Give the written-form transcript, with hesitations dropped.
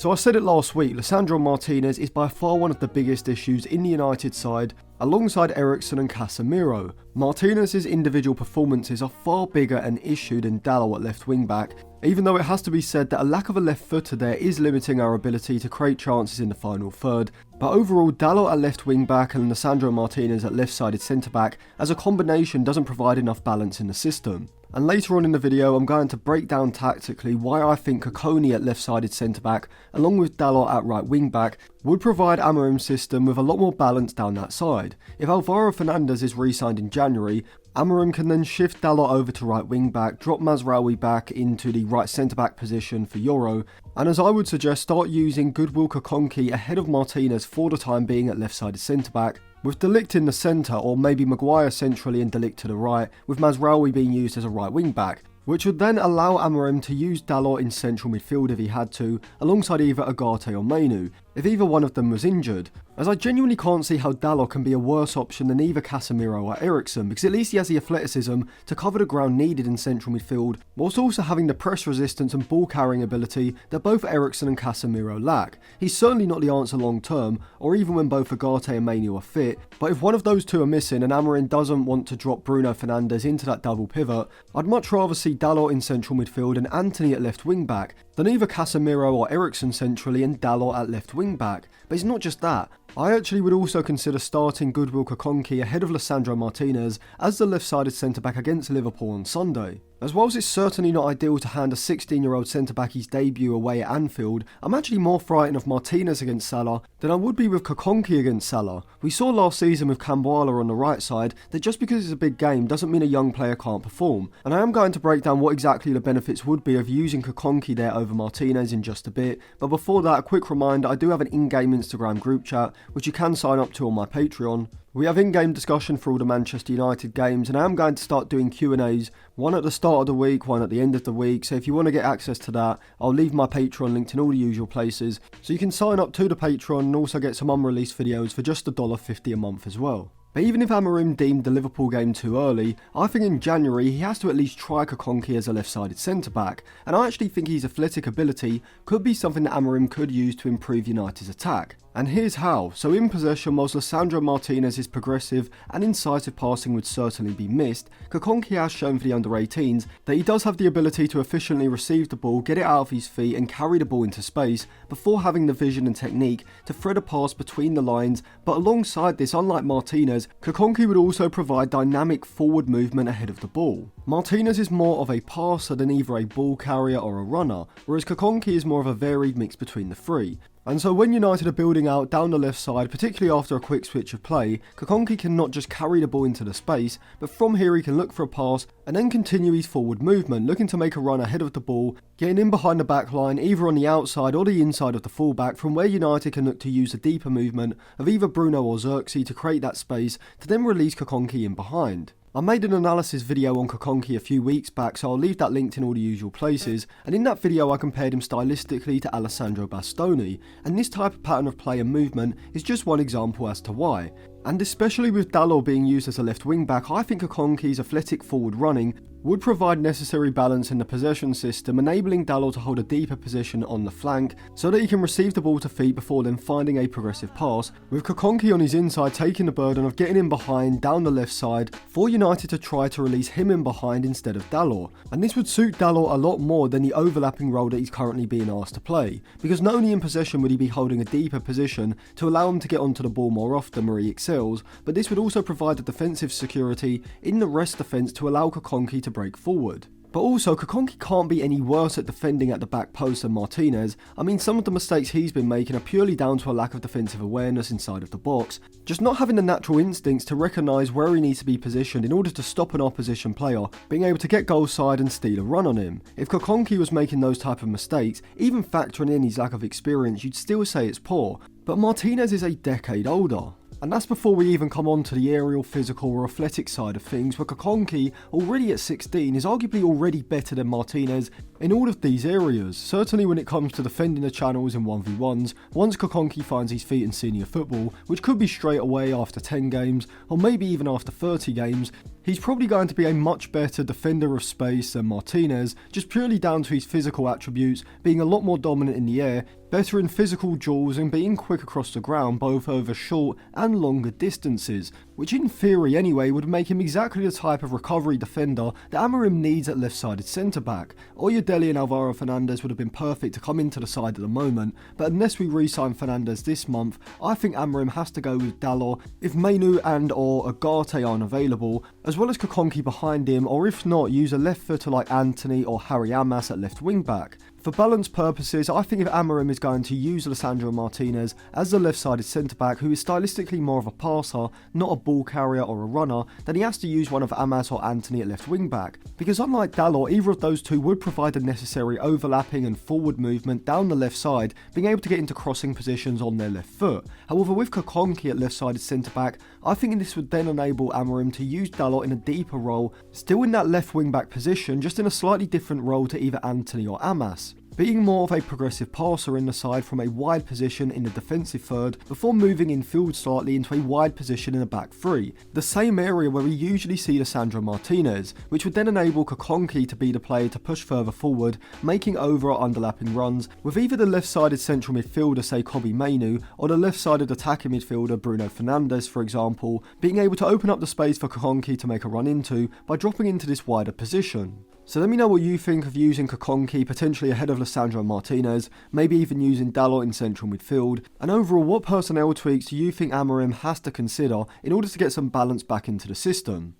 So I said it last week, Lisandro Martinez is by far one of the biggest issues in the United side, alongside Eriksen and Casemiro. Martinez's individual performances are far bigger an issue than Dalot at left wing back, even though it has to be said that a lack of a left footer there is limiting our ability to create chances in the final third. But overall, Dalot at left wing back and Lisandro Martinez at left-sided centre back as a combination doesn't provide enough balance in the system. And later on in the video, I'm going to break down tactically why I think Kukonki at left-sided centre-back, along with Dalot at right wing-back, would provide Amorim's system with a lot more balance down that side. If Alvaro Fernandez is re-signed in January, Amorim can then shift Dalot over to right wing-back, drop Mazraoui back into the right centre-back position for Euro, and as I would suggest, start using Goodwill Kukonki ahead of Martinez for the time being at left-sided centre-back, with De Ligt in the centre, or maybe Maguire centrally and De Ligt to the right, with Mazraoui being used as a right wing-back, which would then allow Amorim to use Dalot in central midfield if he had to, alongside either Agate or Mainu, if either one of them was injured, as I genuinely can't see how Dalot can be a worse option than either Casemiro or Eriksen, because at least he has the athleticism to cover the ground needed in central midfield, whilst also having the press resistance and ball carrying ability that both Eriksen and Casemiro lack. He's certainly not the answer long term, or even when both Agate and Mainu are fit, but if one of those two are missing and Amorim doesn't want to drop Bruno Fernandes into that double pivot, I'd much rather see Dalot in central midfield and Antony at left wing back, than either Casemiro or Eriksen centrally and Dalot at left wing back. But it's not just that. I actually would also consider starting Goodwill Kukonki ahead of Lisandro Martinez as the left-sided centre-back against Liverpool on Sunday. As whilst it's certainly not ideal to hand a 16-year-old centre-back his debut away at Anfield, I'm actually more frightened of Martinez against Salah than I would be with Kukonki against Salah. We saw last season with Camboala on the right side that just because it's a big game doesn't mean a young player can't perform, and I am going to break down what exactly the benefits would be of using Kukonki there over Martinez in just a bit, but before that, a quick reminder, I do have an in-game Instagram group chat, which you can sign up to on my Patreon. We have in-game discussion for all the Manchester United games, and I am going to start doing Q&As, one at the start of the week, one at the end of the week, so if you want to get access to that, I'll leave my Patreon linked in all the usual places, so you can sign up to the Patreon and also get some unreleased videos for just $1.50 a month as well. But even if Amorim deemed the Liverpool game too early, I think in January he has to at least try Kukonki as a left-sided centre-back, and I actually think his athletic ability could be something that Amorim could use to improve United's attack. And here's how. So in possession, whilst Lisandro Martinez's progressive and incisive passing would certainly be missed, Kukonki has shown for the under-18s that he does have the ability to efficiently receive the ball, get it out of his feet and carry the ball into space before having the vision and technique to thread a pass between the lines, but alongside this, unlike Martinez, Kukonki would also provide dynamic forward movement ahead of the ball. Martinez is more of a passer than either a ball carrier or a runner, whereas Kukonki is more of a varied mix between the three. And so when United are building out down the left side, particularly after a quick switch of play, Kukonki can not just carry the ball into the space, but from here he can look for a pass and then continue his forward movement, looking to make a run ahead of the ball, getting in behind the back line, either on the outside or the inside of the fullback, from where United can look to use a deeper movement of either Bruno or Xerxes to create that space to then release Kukonki in behind. I made an analysis video on Kukonki a few weeks back, so I'll leave that linked in all the usual places, and in that video I compared him stylistically to Alessandro Bastoni, and this type of pattern of play and movement is just one example as to why. And especially with Dalot being used as a left wing back, I think Kukonki's athletic forward running would provide necessary balance in the possession system, enabling Dalot to hold a deeper position on the flank so that he can receive the ball to feet before then finding a progressive pass, with Kukonki on his inside taking the burden of getting in behind down the left side for United to try to release him in behind instead of Dalot. And this would suit Dalot a lot more than the overlapping role that he's currently being asked to play, because not only in possession would he be holding a deeper position to allow him to get onto the ball more often where he excels, but this would also provide the defensive security in the rest defence to allow Kukonki to break forward. But also, Kukonki can't be any worse at defending at the back post than Martinez. I mean, some of the mistakes he's been making are purely down to a lack of defensive awareness inside of the box, just not having the natural instincts to recognise where he needs to be positioned in order to stop an opposition player being able to get goal side and steal a run on him. If Kukonki was making those type of mistakes, even factoring in his lack of experience, you'd still say it's poor, but Martinez is a decade older. And that's before we even come on to the aerial, physical or athletic side of things, where Kukonki, already at 16, is arguably already better than Martinez in all of these areas. Certainly when it comes to defending the channels in 1v1s, once Kukonki finds his feet in senior football, which could be straight away after 10 games, or maybe even after 30 games, he's probably going to be a much better defender of space than Martinez, just purely down to his physical attributes being a lot more dominant in the air, better in physical duels and being quick across the ground both over short and longer distances, which in theory anyway would make him exactly the type of recovery defender that Amorim needs at left-sided centre-back. Oyedele and Alvaro Fernandez would have been perfect to come into the side at the moment, but unless we re-sign Fernandez this month, I think Amorim has to go with Dalot if Mainoo and or Agate aren't available, as well as Kukonki behind him, or if not, use a left footer like Anthony or Harry Amas at left wing-back. For balance purposes, I think if Amorim is going to use Lisandro Martinez as the left-sided centre-back who is stylistically more of a passer, not a ball carrier or a runner, then he has to use one of Amas or Anthony at left wing-back. Because unlike Dalot, either of those two would provide the necessary overlapping and forward movement down the left side, being able to get into crossing positions on their left foot. However, with Kukonki at left-sided centre-back, I think this would then enable Amorim to use Dalot in a deeper role, still in that left wing-back position, just in a slightly different role to either Anthony or Amas, being more of a progressive passer in the side from a wide position in the defensive third before moving in field slightly into a wide position in a back three, the same area where we usually see Lisandro Martinez, which would then enable Kukonki to be the player to push further forward, making over or underlapping runs, with either the left-sided central midfielder, say Kobbie Mainoo, or the left-sided attacking midfielder Bruno Fernandes, for example, being able to open up the space for Kukonki to make a run into by dropping into this wider position. So let me know what you think of using Kukonki potentially ahead of Lisandro Martinez, maybe even using Dalot in central midfield, and overall what personnel tweaks do you think Amorim has to consider in order to get some balance back into the system?